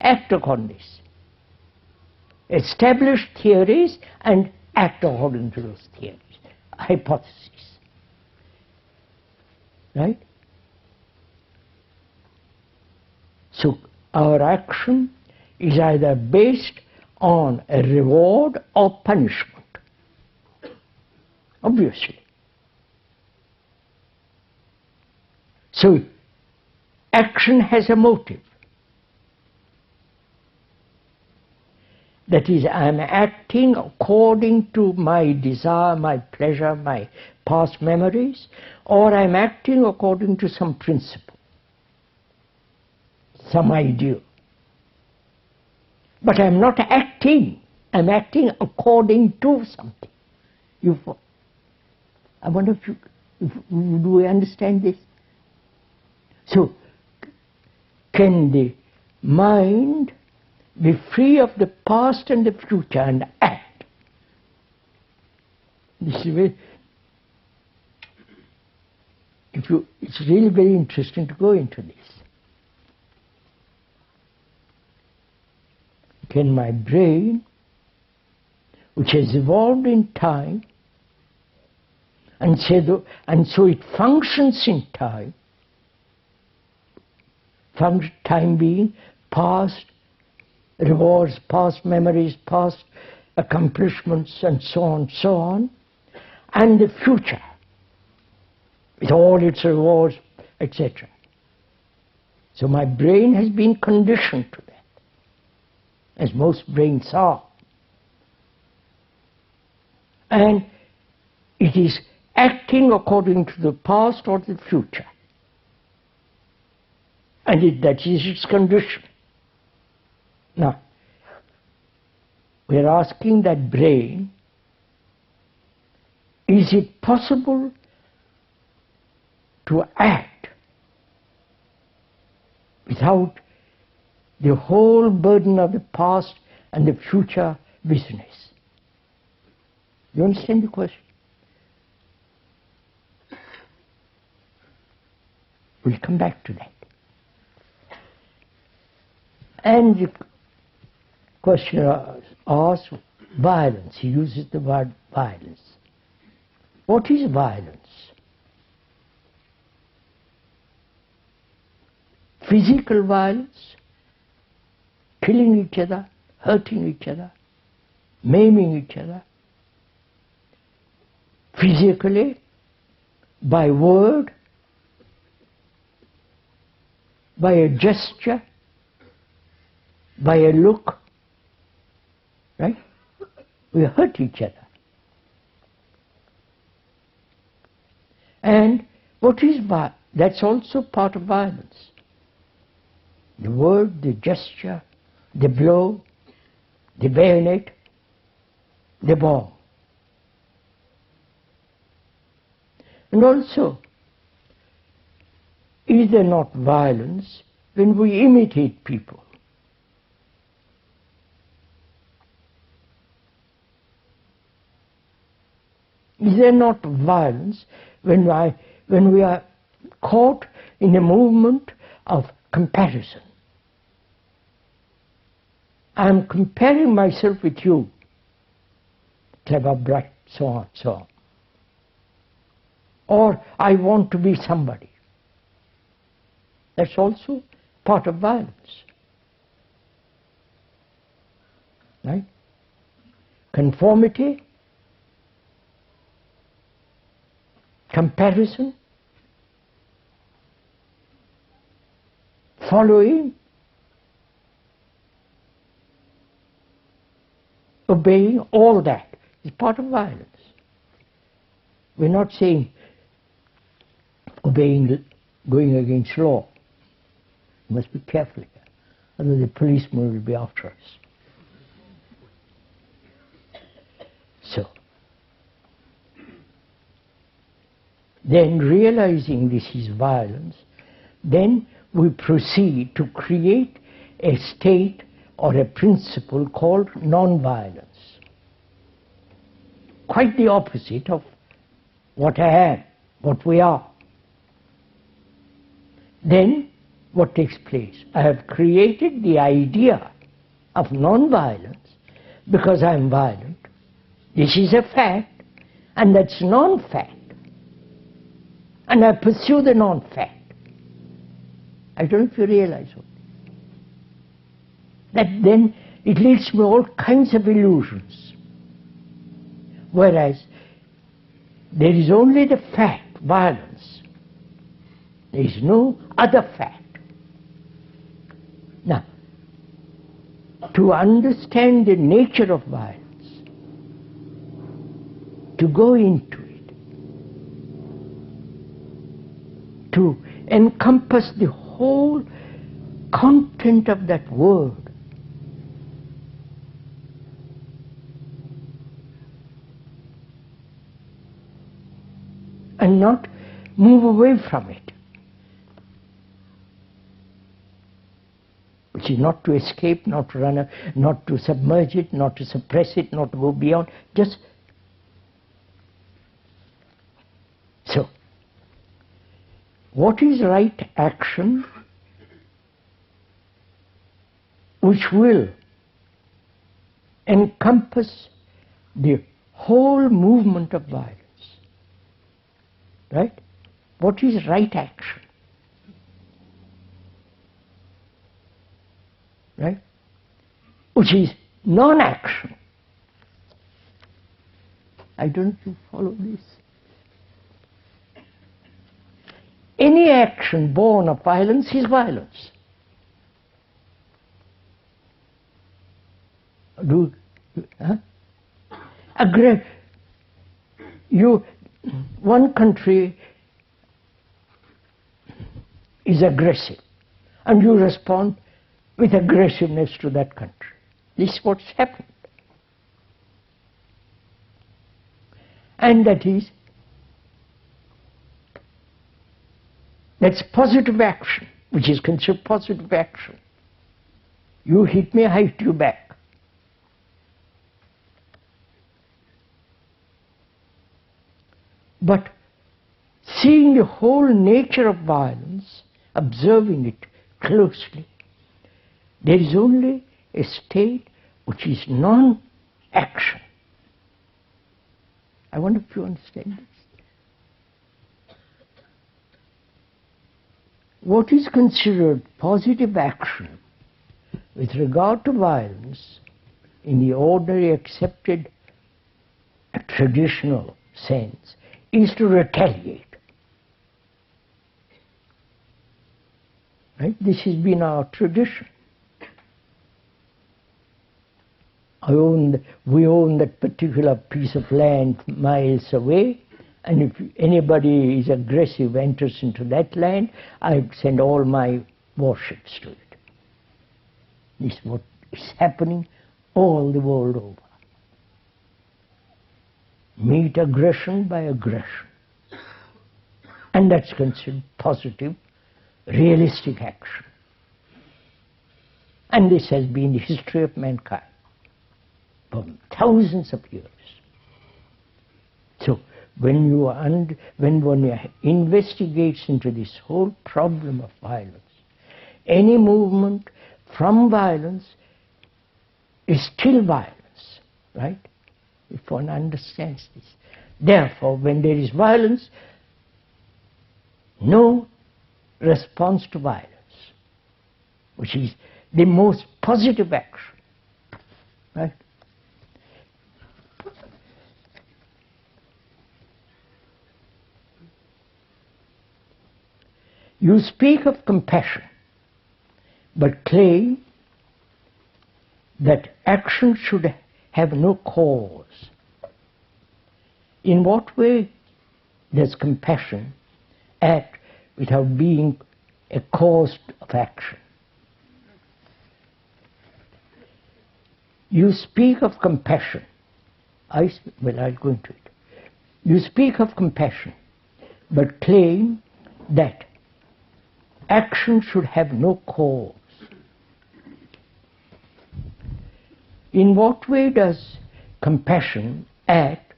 act upon this. Establish theories and act according to those theories. Hypotheses. Right? So our action is either based on a reward or punishment. Obviously. So action has a motive. That is, I am acting according to my desire, my pleasure, my past memories, or I am acting according to some principle, some ideal. But I am not acting, I am acting according to something. I wonder if do we understand this? So, can the mind be free of the past and the future and act? This is very, it's really very interesting to go into this. Can my brain, which has evolved in time, and so it functions in time, time being past rewards, past memories, past accomplishments, and so on, and the future, with all its rewards, etc. So my brain has been conditioned to that, as most brains are. And it is acting according to the past or the future. And that is its condition. Now, we are asking that brain, is it possible to act without the whole burden of the past and the future business? You understand the question? We'll come back to that. And the questioner asks, violence. He uses the word violence. What is violence? Physical violence, killing each other, hurting each other, maiming each other. Physically, by word, by a gesture, by a look, right? We hurt each other. And what is violence? That's also part of violence. The word, the gesture, the blow, the bayonet, the bomb. And also, is there not violence when we imitate people? Is there not violence when we are caught in a movement of comparison? I am comparing myself with you, clever, bright, so on, so on. Or I want to be somebody. That's also part of violence. Right? Conformity, comparison, following, obeying, all that is part of violence. We're not saying obeying, going against law. You must be careful here, otherwise the policeman will be after us. So, then realizing this is violence, then we proceed to create a state or a principle called non-violence. Quite the opposite of what I am, what we are. Then what takes place? I have created the idea of non-violence because I am violent. This is a fact, and that's non-fact. And I pursue the non-fact. I don't know if you realize what. That then it leads me all kinds of illusions. Whereas there is only the fact, violence. There is no other fact. Now, to understand the nature of violence, to go into it, to encompass the whole content of that word, and not move away from it, which is not to escape, not to run, not to submerge it, not to suppress it, not to go beyond, just so. What is right action which will encompass the whole movement of violence? Right? What is right action? Right? Which is non-action. I don't know if you follow this. Any action born of violence is violence. One country is aggressive, and you respond with aggressiveness to that country. This is what's happened. And that's positive action, which is considered positive action. You hit me, I hit you back. But seeing the whole nature of violence, observing it closely, there is only a state which is non-action. I wonder if you understand this. What is considered positive action with regard to violence in the ordinary accepted traditional sense is to retaliate. Right? This has been our tradition. We own that particular piece of land miles away, and if anybody is aggressive, enters into that land, I send all my warships to it. This is what is happening all the world over. Meet aggression by aggression. And that's considered positive, realistic action. And this has been the history of mankind for thousands of years. So when one investigates into this whole problem of violence, any movement from violence is still violence, right? If one understands this. Therefore, when there is violence, no response to violence, which is the most positive action, right? You speak of compassion, but claim that action should have no cause. In what way does compassion act without being a cause of action? You speak of compassion. I'll go into it. You speak of compassion, but claim that action should have no cause. In what way does compassion act